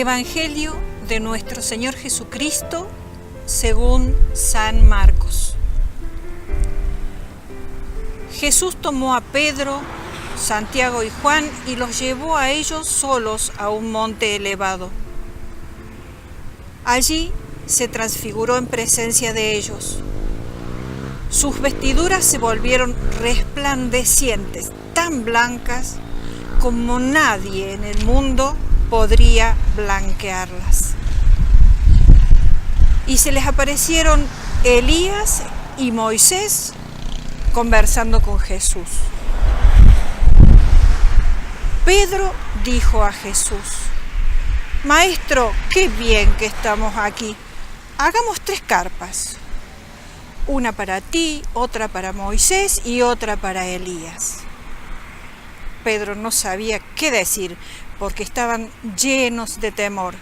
Evangelio de nuestro Señor Jesucristo según San Marcos. Jesús tomó a Pedro, Santiago y Juan y los llevó a ellos solos a un monte elevado. Allí se transfiguró en presencia de ellos. Sus vestiduras se volvieron resplandecientes, tan blancas como nadie en el mundo podría blanquearlas. Y se les aparecieron Elías y Moisés conversando con Jesús. Pedro dijo a Jesús: Maestro, qué bien que estamos aquí. Hagamos 3 carpas. Una para ti, otra para Moisés y otra para Elías. Pedro no sabía qué decir porque estaban llenos de temor.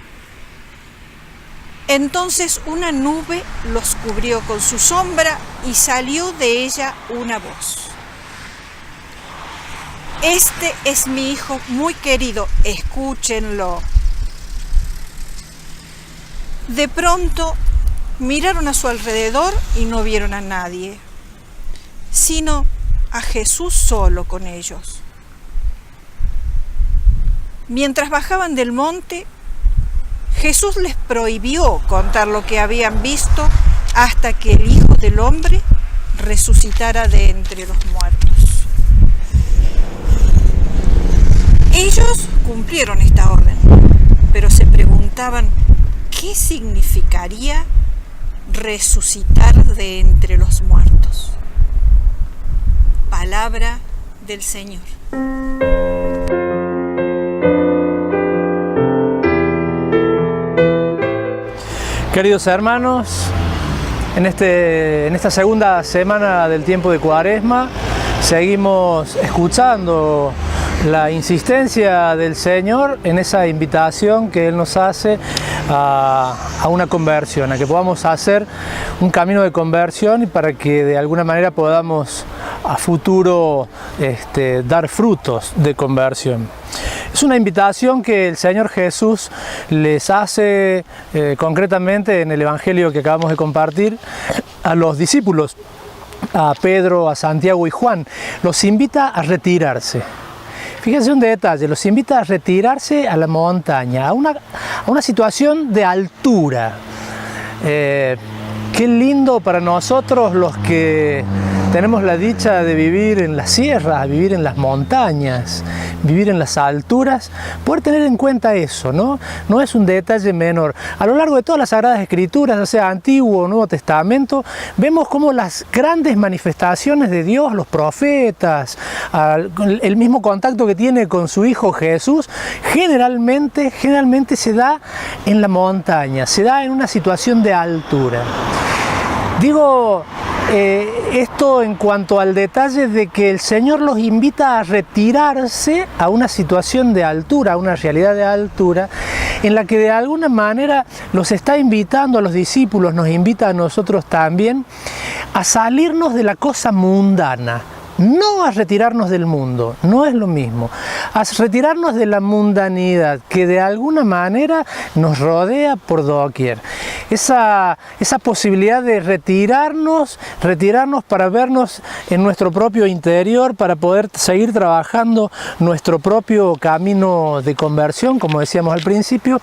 Entonces una nube los cubrió con su sombra y salió de ella una voz: Este es mi hijo muy querido, escúchenlo. De pronto miraron a su alrededor y no vieron a nadie, sino a Jesús solo con ellos. Mientras bajaban del monte, Jesús les prohibió contar lo que habían visto hasta que el Hijo del Hombre resucitara de entre los muertos. Ellos cumplieron esta orden, pero se preguntaban qué significaría resucitar de entre los muertos. Palabra del Señor. Queridos hermanos, en esta segunda semana del tiempo de Cuaresma seguimos escuchando la insistencia del Señor en esa invitación que Él nos hace a una conversión, a que podamos hacer un camino de conversión y para que de alguna manera podamos a futuro dar frutos de conversión. Es una invitación que el Señor Jesús les hace concretamente en el Evangelio que acabamos de compartir a los discípulos, a Pedro, a Santiago y Juan. Los invita a retirarse. Fíjense un detalle, los invita a retirarse a la montaña, a una situación de altura. Qué lindo para nosotros los que tenemos la dicha de vivir en las sierras, vivir en las montañas, vivir en las alturas, poder tener en cuenta eso, ¿no? No es un detalle menor. A lo largo de todas las Sagradas Escrituras, ya sea Antiguo o Nuevo Testamento, vemos cómo las grandes manifestaciones de Dios, los profetas, el mismo contacto que tiene con su Hijo Jesús, generalmente se da en la montaña, se da en una situación de altura. Digo esto en cuanto al detalle de que el Señor los invita a retirarse a una situación de altura, a una realidad de altura, en la que de alguna manera los está invitando a los discípulos, nos invita a nosotros también a salirnos de la cosa mundana. No a retirarnos del mundo, no es lo mismo, a retirarnos de la mundanidad que de alguna manera nos rodea por doquier. Esa posibilidad de retirarnos para vernos en nuestro propio interior, para poder seguir trabajando nuestro propio camino de conversión, como decíamos al principio,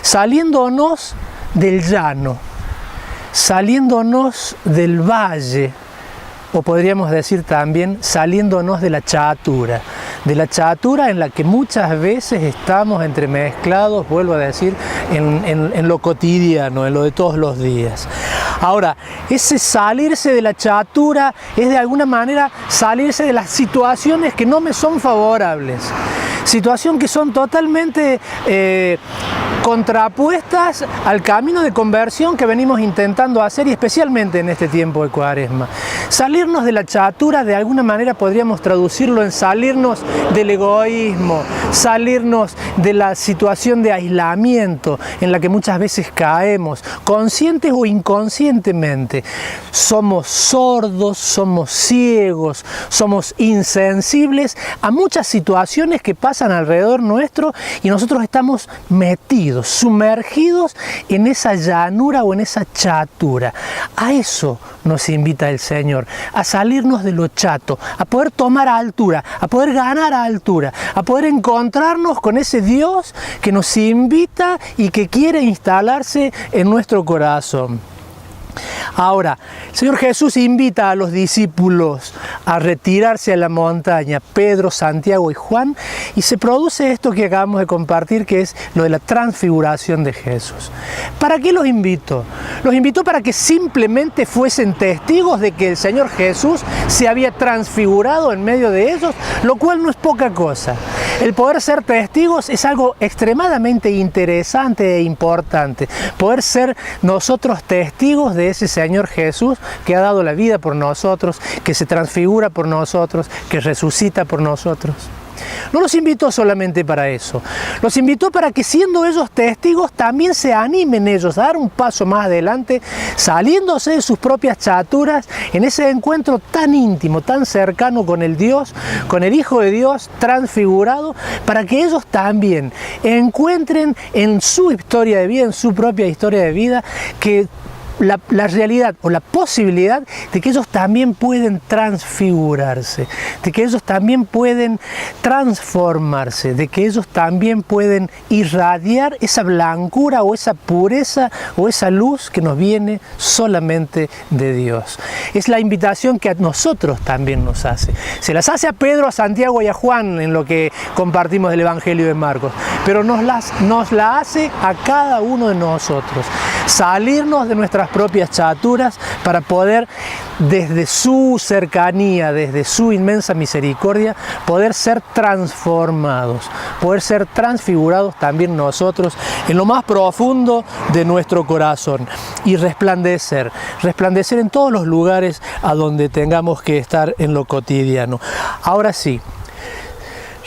saliéndonos del llano, saliéndonos del valle, o podríamos decir también saliéndonos de la chatura en la que muchas veces estamos entremezclados, vuelvo a decir, en lo cotidiano, en lo de todos los días. Ahora, ese salirse de la chatura es de alguna manera salirse de las situaciones que no me son favorables, situaciones que son totalmente contrapuestas al camino de conversión que venimos intentando hacer, y especialmente en este tiempo de Cuaresma. Salirnos de la chatura, de alguna manera podríamos traducirlo en salirnos del egoísmo, salirnos de la situación de aislamiento en la que muchas veces caemos, conscientes o inconscientemente. Somos sordos, somos ciegos, somos insensibles a muchas situaciones que pasan alrededor nuestro y nosotros estamos metidos perdidos, sumergidos en esa llanura o en esa chatura. A eso nos invita el Señor, a salirnos de lo chato, a poder tomar altura, a poder ganar altura, a poder encontrarnos con ese Dios que nos invita y que quiere instalarse en nuestro corazón. Ahora, el Señor Jesús invita a los discípulos a retirarse a la montaña, Pedro, Santiago y Juan, y se produce esto que acabamos de compartir, que es lo de la transfiguración de Jesús. ¿Para qué los invitó? Los invitó para que simplemente fuesen testigos de que el Señor Jesús se había transfigurado en medio de ellos, lo cual no es poca cosa. El poder ser testigos es algo extremadamente interesante e importante. Poder ser nosotros testigos de ese Señor Jesús que ha dado la vida por nosotros, que se transfigura por nosotros, que resucita por nosotros. No los invitó solamente para eso, los invitó para que siendo ellos testigos también se animen ellos a dar un paso más adelante, saliéndose de sus propias chaturas en ese encuentro tan íntimo, tan cercano con el Dios, con el Hijo de Dios transfigurado, para que ellos también encuentren en su historia de vida, en su propia historia de vida, que la realidad o la posibilidad de que ellos también pueden transfigurarse, de que ellos también pueden transformarse, de que ellos también pueden irradiar esa blancura o esa pureza o esa luz que nos viene solamente de Dios. Es la invitación que a nosotros también nos hace. Se las hace a Pedro, a Santiago y a Juan en lo que compartimos del Evangelio de Marcos, pero nos la hace a cada uno de nosotros. Salirnos de nuestras propias chaturas para poder, desde su cercanía, desde su inmensa misericordia, poder ser transformados, poder ser transfigurados también nosotros en lo más profundo de nuestro corazón y resplandecer en todos los lugares a donde tengamos que estar en lo cotidiano. Ahora sí,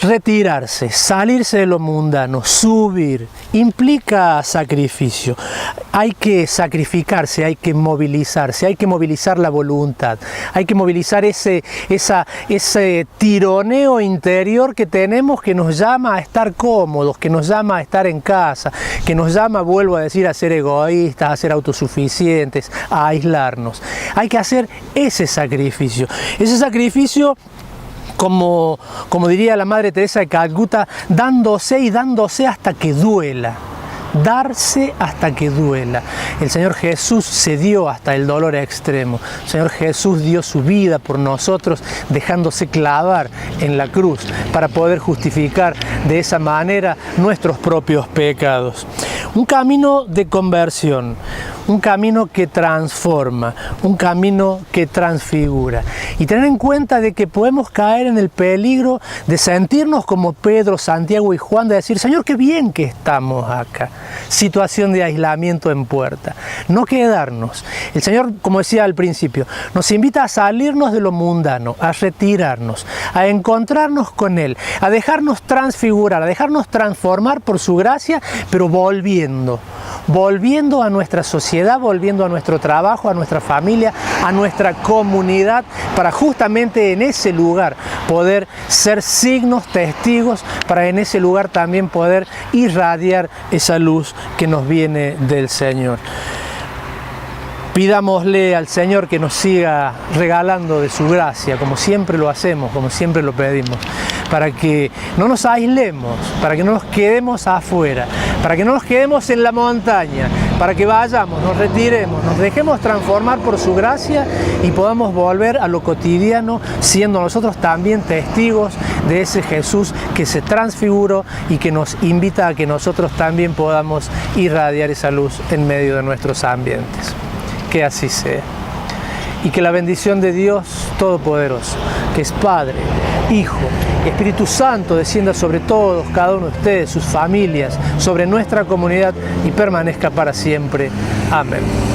retirarse, salirse de lo mundano, subir, implica sacrificio. Hay que sacrificarse, hay que movilizarse, hay que movilizar la voluntad, hay que movilizar ese tironeo interior que tenemos, que nos llama a estar cómodos, que nos llama a estar en casa, que nos llama, vuelvo a decir, a ser egoístas, a ser autosuficientes, a aislarnos. Hay que hacer ese sacrificio. Ese sacrificio, como diría la Madre Teresa de Calcuta, dándose y dándose hasta que duela. Darse hasta que duela. El Señor Jesús se dio hasta el dolor extremo. El Señor Jesús dio su vida por nosotros, dejándose clavar en la cruz para poder justificar de esa manera nuestros propios pecados. Un camino de conversión, un camino que transforma, un camino que transfigura. Y tener en cuenta de que podemos caer en el peligro de sentirnos como Pedro, Santiago y Juan, de decir: Señor, qué bien que estamos acá. Situación de aislamiento en puerta. No quedarnos. El Señor, como decía al principio, nos invita a salirnos de lo mundano, a retirarnos, a encontrarnos con Él, a dejarnos transfigurar, a dejarnos transformar por su gracia, pero volviendo a nuestra sociedad, volviendo a nuestro trabajo, a nuestra familia, a nuestra comunidad, para justamente en ese lugar poder ser signos, testigos, para en ese lugar también poder irradiar esa luz que nos viene del Señor. Pidámosle al Señor que nos siga regalando de su gracia, como siempre lo hacemos, como siempre lo pedimos, para que no nos aislemos, para que no nos quedemos afuera, para que no nos quedemos en la montaña, para que vayamos, nos retiremos, nos dejemos transformar por su gracia y podamos volver a lo cotidiano, siendo nosotros también testigos de ese Jesús que se transfiguró y que nos invita a que nosotros también podamos irradiar esa luz en medio de nuestros ambientes. Que así sea. Y que la bendición de Dios Todopoderoso, que es Padre, Hijo, Espíritu Santo, descienda sobre todos, cada uno de ustedes, sus familias, sobre nuestra comunidad y permanezca para siempre. Amén.